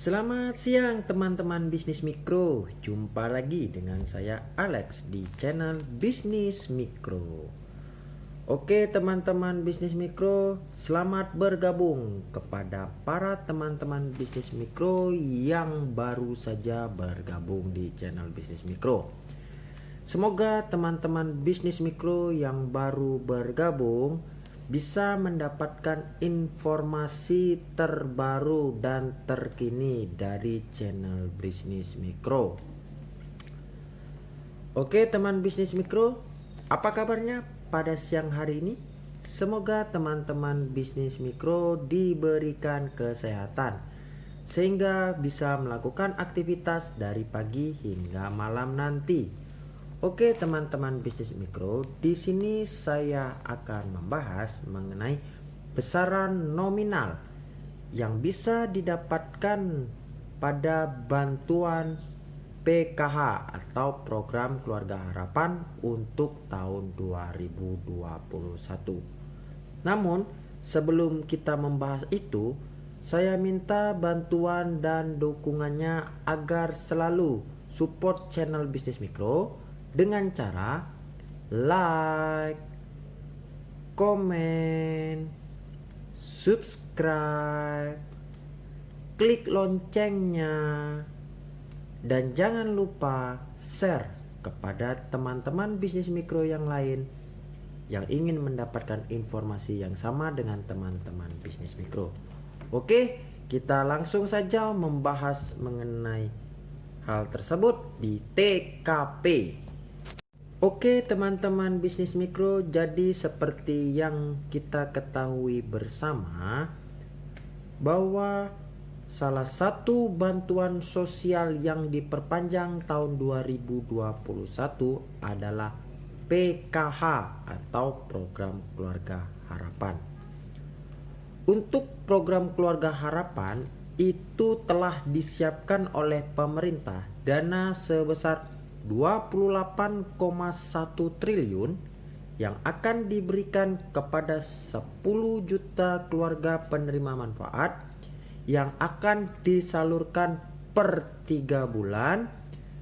Selamat siang teman-teman bisnis mikro. Jumpa lagi dengan saya Alex di channel Bisnis Mikro. Oke teman-teman bisnis mikro, selamat bergabung kepada para teman-teman bisnis mikro yang baru saja bergabung di channel Bisnis Mikro. Semoga teman-teman bisnis mikro yang baru bergabung bisa mendapatkan informasi terbaru dan terkini dari channel Bisnis Mikro. Oke teman bisnis mikro, apa kabarnya pada siang hari ini? Semoga teman-teman bisnis mikro diberikan kesehatan sehingga bisa melakukan aktivitas dari pagi hingga malam nanti. Oke teman-teman bisnis mikro, di sini saya akan membahas mengenai besaran nominal yang bisa didapatkan pada bantuan PKH atau Program Keluarga Harapan untuk tahun 2021. Namun sebelum kita membahas itu, saya minta bantuan dan dukungannya agar selalu support channel Bisnis Mikro dengan cara like, komen, subscribe, klik loncengnya, dan jangan lupa share kepada teman-teman bisnis mikro yang lain yang ingin mendapatkan informasi yang sama dengan teman-teman bisnis mikro. Oke, kita langsung saja membahas mengenai hal tersebut di TKP. Oke teman-teman bisnis mikro, jadi seperti yang kita ketahui bersama bahwa salah satu bantuan sosial yang diperpanjang tahun 2021 adalah PKH atau Program Keluarga Harapan. Untuk Program Keluarga Harapan itu telah disiapkan oleh pemerintah dana sebesar 28,1 triliun yang akan diberikan kepada 10 juta keluarga penerima manfaat yang akan disalurkan per 3 bulan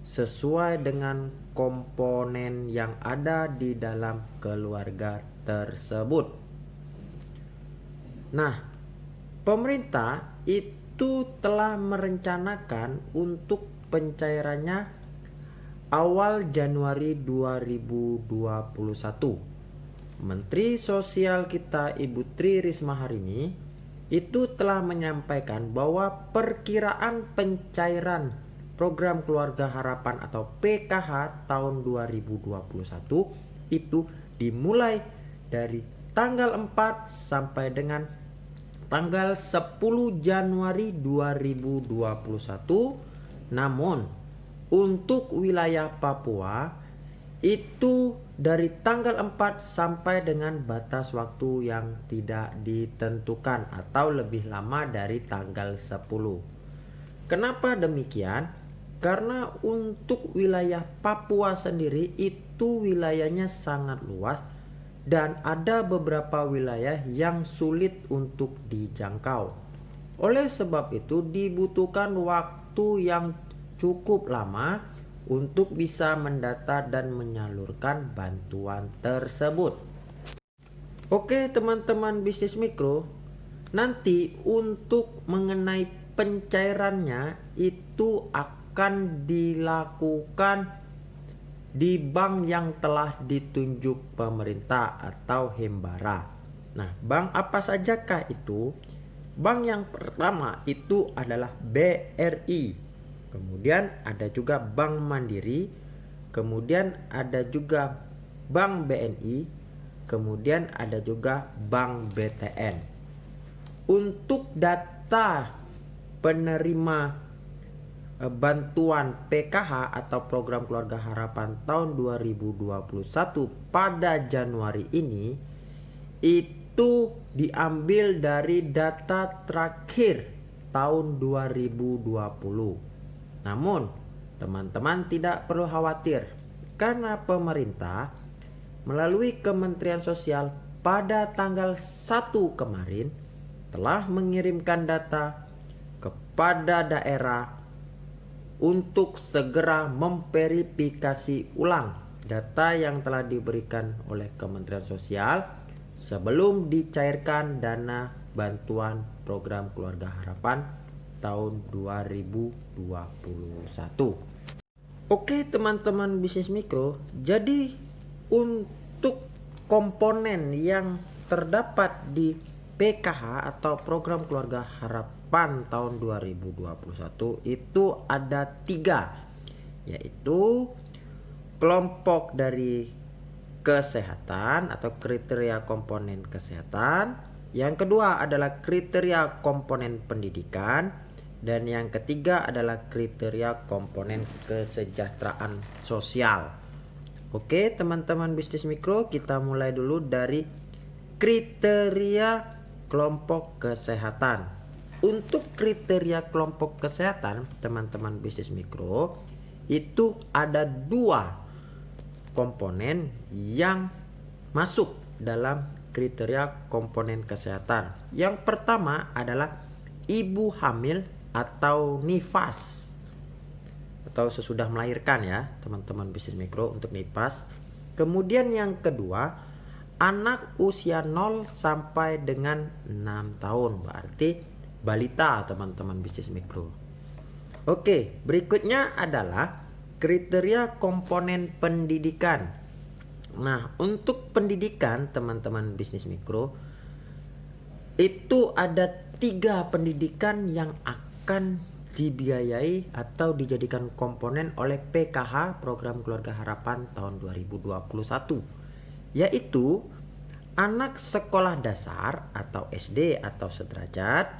sesuai dengan komponen yang ada di dalam keluarga tersebut. Nah, pemerintah itu telah merencanakan untuk pencairannya awal Januari 2021. Menteri Sosial kita Ibu Tri Risma hari ini itu telah menyampaikan bahwa perkiraan pencairan Program Keluarga Harapan atau PKH tahun 2021 itu dimulai dari tanggal 4 sampai dengan tanggal 10 Januari 2021. Namun untuk wilayah Papua itu dari tanggal 4 sampai dengan batas waktu yang tidak ditentukan atau lebih lama dari tanggal 10. Kenapa demikian? Karena untuk wilayah Papua sendiri itu wilayahnya sangat luas dan ada beberapa wilayah yang sulit untuk dijangkau. Oleh sebab itu dibutuhkan waktu yang cukup lama untuk bisa mendata dan menyalurkan bantuan tersebut. Oke teman-teman bisnis mikro, nanti untuk mengenai pencairannya itu akan dilakukan di bank yang telah ditunjuk pemerintah atau Hembara. Nah, bank apa sajakah itu? Bank yang pertama itu adalah BRI. Kemudian ada juga Bank Mandiri, kemudian ada juga Bank BNI, kemudian ada juga Bank BTN. Untuk data penerima bantuan PKH atau Program Keluarga Harapan tahun 2021 pada Januari ini itu diambil dari data terakhir tahun 2020. Namun, teman-teman tidak perlu khawatir karena pemerintah melalui Kementerian Sosial pada tanggal 1 kemarin telah mengirimkan data kepada daerah untuk segera memverifikasi ulang data yang telah diberikan oleh Kementerian Sosial sebelum dicairkan dana bantuan program Keluarga Harapan tahun 2021. Oke teman-teman bisnis mikro, jadi untuk komponen yang terdapat di PKH atau program Keluarga Harapan tahun 2021 itu ada 3, yaitu kelompok dari kesehatan atau kriteria komponen kesehatan, yang kedua adalah kriteria komponen pendidikan, dan yang ketiga adalah kriteria komponen kesejahteraan sosial. Oke teman-teman bisnis mikro, kita mulai dulu dari kriteria kelompok kesehatan. Untuk kriteria kelompok kesehatan teman-teman bisnis mikro, itu ada 2 komponen yang masuk dalam kriteria komponen kesehatan. Yang pertama adalah ibu hamil atau nifas atau sesudah melahirkan ya teman-teman bisnis mikro untuk nifas. Kemudian yang kedua, anak usia 0 sampai dengan 6 tahun, berarti balita teman-teman bisnis mikro. Oke, berikutnya adalah kriteria komponen pendidikan. Nah, untuk pendidikan teman-teman bisnis mikro itu ada 3 pendidikan yang akan dibiayai atau dijadikan komponen oleh PKH program Keluarga Harapan tahun 2021, yaitu anak sekolah dasar atau SD atau sederajat,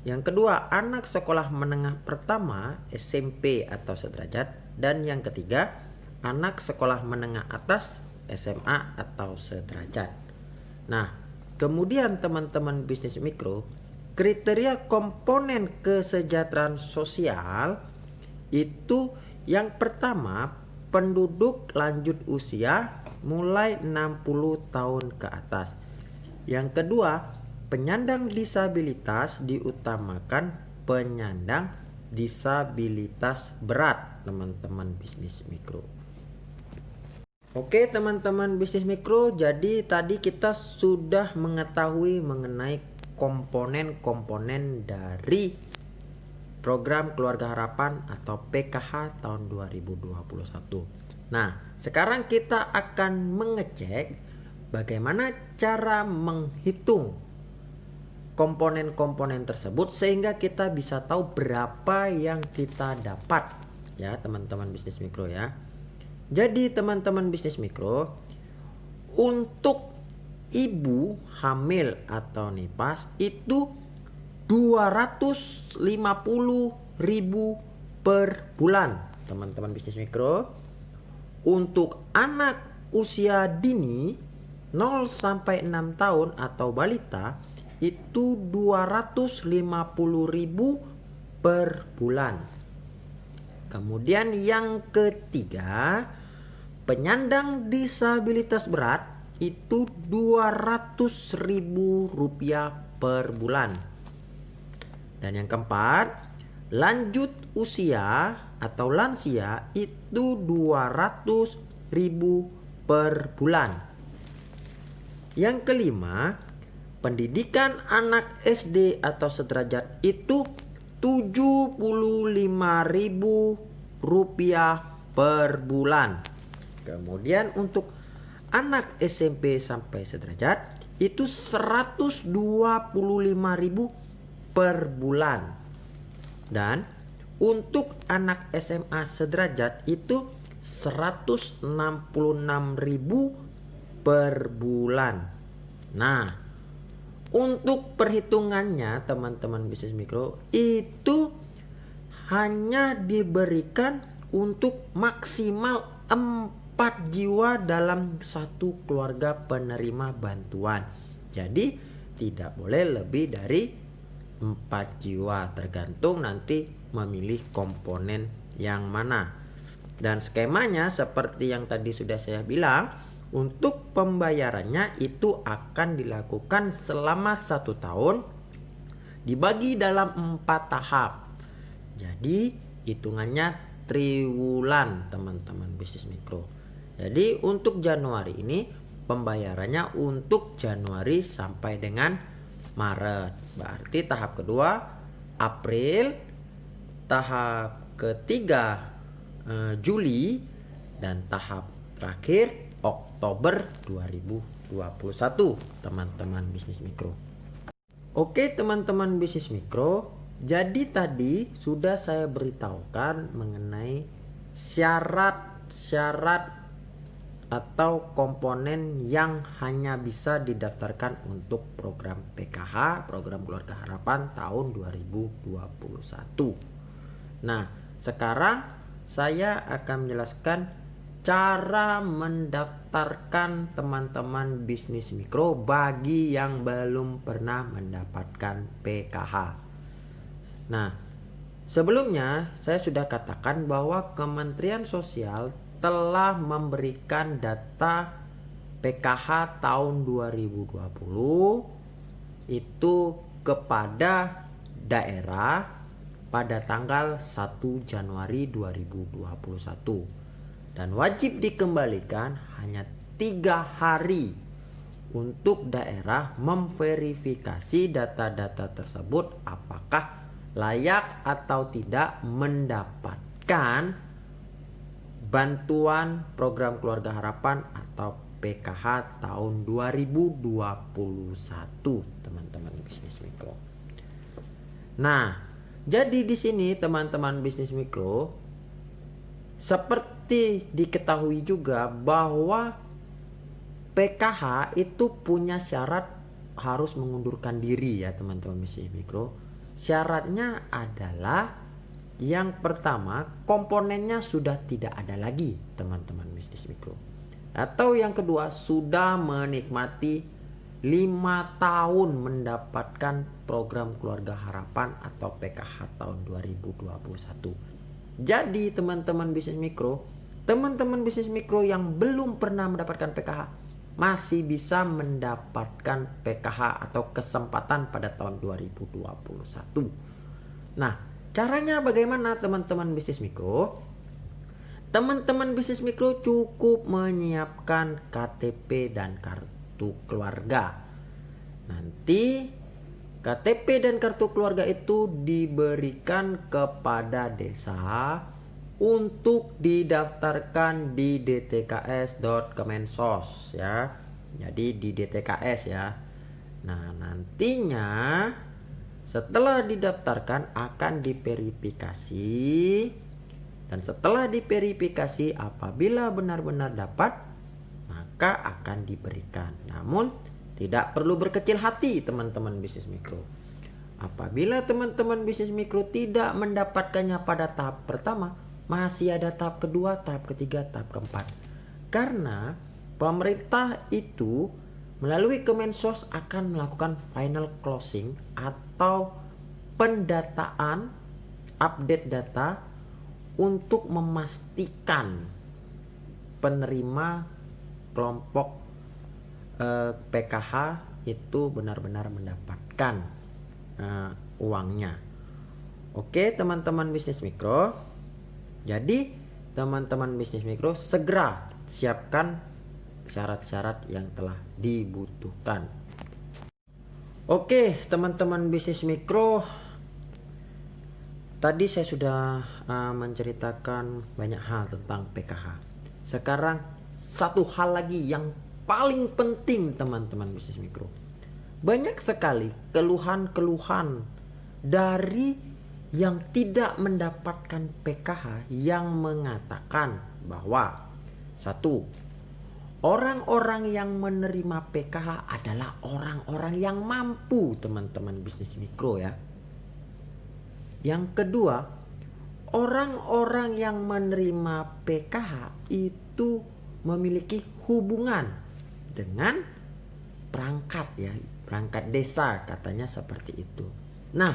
yang kedua anak sekolah menengah pertama SMP atau sederajat, dan yang ketiga anak sekolah menengah atas SMA atau sederajat. Nah, kemudian teman-teman bisnis mikro, kriteria komponen kesejahteraan sosial itu yang pertama penduduk lanjut usia mulai 60 tahun ke atas. Yang kedua, penyandang disabilitas, diutamakan penyandang disabilitas berat teman-teman bisnis mikro. Oke teman-teman bisnis mikro, jadi tadi kita sudah mengetahui mengenai komponen-komponen dari program Keluarga Harapan atau PKH tahun 2021. Nah, sekarang kita akan mengecek bagaimana cara menghitung komponen-komponen tersebut sehingga kita bisa tahu berapa yang kita dapat ya teman-teman bisnis mikro ya. Jadi teman-teman bisnis mikro, untuk ibu hamil atau nifas itu 250.000 per bulan teman-teman bisnis mikro. Untuk anak usia dini 0 sampai 6 tahun atau balita itu 250.000 per bulan. Kemudian yang ketiga, penyandang disabilitas berat itu 200.000 rupiah per bulan. Dan yang keempat, lanjut usia atau lansia itu 200.000 per bulan. Yang kelima, pendidikan anak SD atau sederajat itu 75.000 rupiah per bulan. Kemudian untuk anak SMP sampai sederajat itu 125.000 per bulan. Dan untuk anak SMA sederajat itu 166.000 per bulan. Nah, untuk perhitungannya teman-teman bisnis mikro itu hanya diberikan untuk maksimal 4 jiwa dalam satu keluarga penerima bantuan. Jadi tidak boleh lebih dari 4 jiwa, tergantung nanti memilih komponen yang mana. Dan skemanya seperti yang tadi sudah saya bilang, untuk pembayarannya itu akan dilakukan selama 1 tahun dibagi dalam 4 tahap. Jadi hitungannya triwulan teman-teman bisnis mikro. Jadi untuk Januari ini pembayarannya untuk Januari sampai dengan Maret. Berarti tahap kedua April, tahap ketiga Juli, dan tahap terakhir Oktober 2021 teman-teman bisnis mikro. Oke teman-teman bisnis mikro, jadi tadi sudah saya beritahukan mengenai syarat-syarat atau komponen yang hanya bisa didaftarkan untuk program PKH, program Keluarga Harapan tahun 2021. Nah, sekarang saya akan menjelaskan cara mendaftarkan teman-teman bisnis mikro bagi yang belum pernah mendapatkan PKH. Nah, sebelumnya saya sudah katakan bahwa Kementerian Sosial telah memberikan data PKH tahun 2020 itu kepada daerah pada tanggal 1 Januari 2021. Dan wajib dikembalikan hanya 3 hari untuk daerah memverifikasi data-data tersebut apakah layak atau tidak mendapatkan bantuan program Keluarga Harapan atau PKH tahun 2021 teman-teman bisnis mikro. Nah, jadi di sini teman-teman bisnis mikro, seperti diketahui juga bahwa PKH itu punya syarat harus mengundurkan diri ya teman-teman bisnis mikro. Syaratnya adalah yang pertama, komponennya sudah tidak ada lagi teman-teman bisnis mikro. Atau yang kedua, sudah menikmati 5 tahun mendapatkan program Keluarga Harapan atau PKH tahun 2021. Jadi teman-teman bisnis mikro yang belum pernah mendapatkan PKH masih bisa mendapatkan PKH atau kesempatan pada tahun 2021. Nah, caranya bagaimana teman-teman bisnis mikro? Teman-teman bisnis mikro cukup menyiapkan KTP dan kartu keluarga. Nanti KTP dan kartu keluarga itu diberikan kepada desa untuk didaftarkan di dtks.kemensos ya. Jadi di DTKS ya. Nah, nantinya setelah didaftarkan akan diverifikasi, dan setelah diverifikasi apabila benar-benar dapat maka akan diberikan. Namun tidak perlu berkecil hati teman-teman bisnis mikro. Apabila teman-teman bisnis mikro tidak mendapatkannya pada tahap pertama, masih ada tahap kedua, tahap ketiga, tahap keempat. Karena pemerintah itu melalui Kemensos akan melakukan final closing atau pendataan update data untuk memastikan penerima kelompok PKH itu benar-benar mendapatkan uangnya. Oke teman-teman bisnis mikro, jadi teman-teman bisnis mikro segera siapkan syarat-syarat yang telah dibutuhkan. Oke teman-teman bisnis mikro, tadi saya sudah menceritakan banyak hal tentang PKH. Sekarang satu hal lagi yang paling penting teman-teman bisnis mikro. Banyak sekali keluhan-keluhan dari yang tidak mendapatkan PKH yang mengatakan bahwa satu, orang-orang yang menerima PKH adalah orang-orang yang mampu teman-teman bisnis mikro ya. Yang kedua, orang-orang yang menerima PKH itu memiliki hubungan dengan perangkat ya, perangkat desa katanya seperti itu. Nah,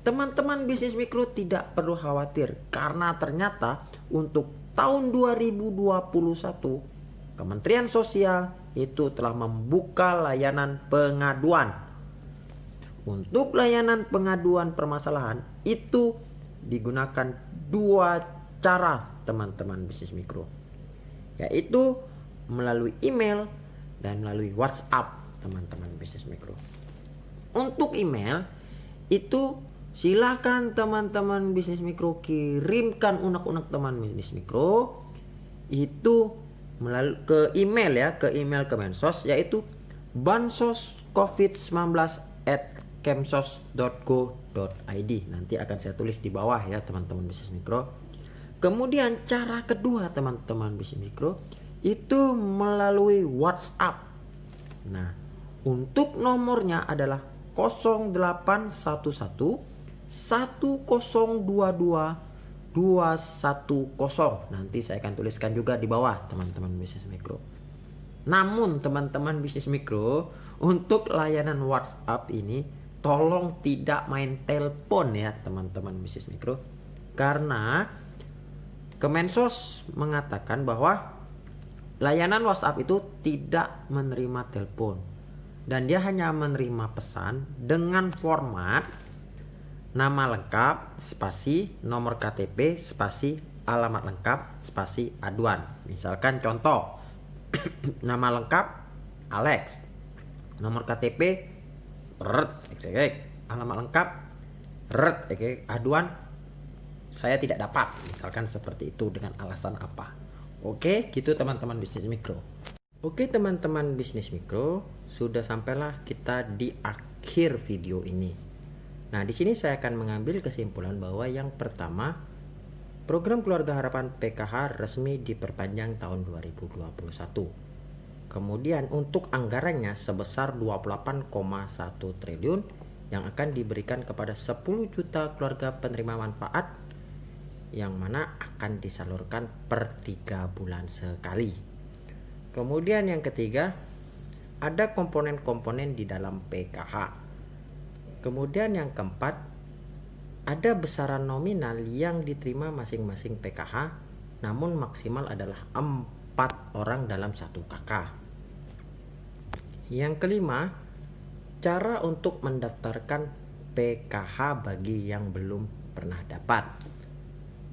teman-teman bisnis mikro tidak perlu khawatir karena ternyata untuk tahun 2021 Kementerian Sosial itu telah membuka layanan pengaduan Untuk layanan pengaduan permasalahan itu digunakan dua cara teman-teman bisnis mikro, yaitu melalui email dan melalui WhatsApp teman-teman bisnis mikro. Untuk email itu silakan teman-teman bisnis mikro kirimkan unek-unek teman bisnis mikro itu melalui ke email ya, ke email Kemensos, yaitu bansoscovid19@kemsos.go.id. Nanti akan saya tulis di bawah ya teman-teman bisnis mikro. Kemudian cara kedua teman-teman bisnis mikro itu melalui WhatsApp. Nah, untuk nomornya adalah 0811 1022 210. Nanti saya akan tuliskan juga di bawah teman-teman bisnis mikro. Namun teman-teman bisnis mikro, untuk layanan WhatsApp ini tolong tidak main telepon ya teman-teman bisnis mikro, karena Kemensos mengatakan bahwa layanan WhatsApp itu tidak menerima telepon dan dia hanya menerima pesan dengan format nama lengkap spasi nomor KTP spasi alamat lengkap spasi aduan. Misalkan contoh nama lengkap Alex, nomor KTP alamat lengkap aduan saya tidak dapat, misalkan seperti itu dengan alasan apa. Oke, gitu teman-teman bisnis mikro. Oke teman-teman bisnis mikro, sudah sampailah kita di akhir video ini. Nah, di sini saya akan mengambil kesimpulan bahwa yang pertama, program Keluarga Harapan PKH resmi diperpanjang tahun 2021. Kemudian untuk anggarannya sebesar 28,1 triliun yang akan diberikan kepada 10 juta keluarga penerima manfaat yang mana akan disalurkan per 3 bulan sekali. Kemudian yang ketiga, ada komponen-komponen di dalam PKH. Kemudian yang keempat, ada besaran nominal yang diterima masing-masing PKH, namun maksimal adalah 4 orang dalam satu KK. Yang kelima, cara untuk mendaftarkan PKH bagi yang belum pernah dapat.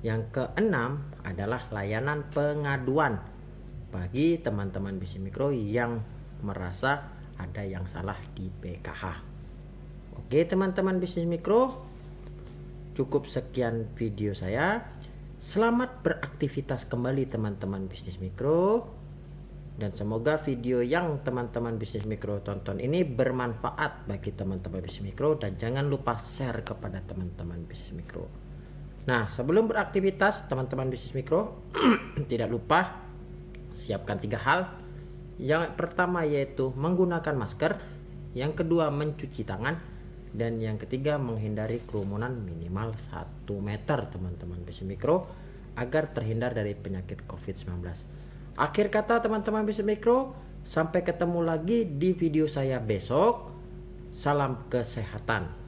Yang keenam adalah layanan pengaduan bagi teman-teman bisnis mikro yang merasa ada yang salah di PKH. Oke teman-teman bisnis mikro, cukup sekian video saya. Selamat beraktivitas kembali teman-teman bisnis mikro, dan semoga video yang teman-teman bisnis mikro tonton ini bermanfaat bagi teman-teman bisnis mikro, dan jangan lupa share kepada teman-teman bisnis mikro. Nah, sebelum beraktivitas teman-teman bisnis mikro tidak lupa siapkan 3 hal. Yang pertama yaitu menggunakan masker, yang kedua mencuci tangan, dan yang ketiga menghindari kerumunan minimal 1 meter teman-teman bisnis mikro agar terhindar dari penyakit COVID-19. Akhir kata teman-teman bisnis mikro, sampai ketemu lagi di video saya besok. Salam kesehatan.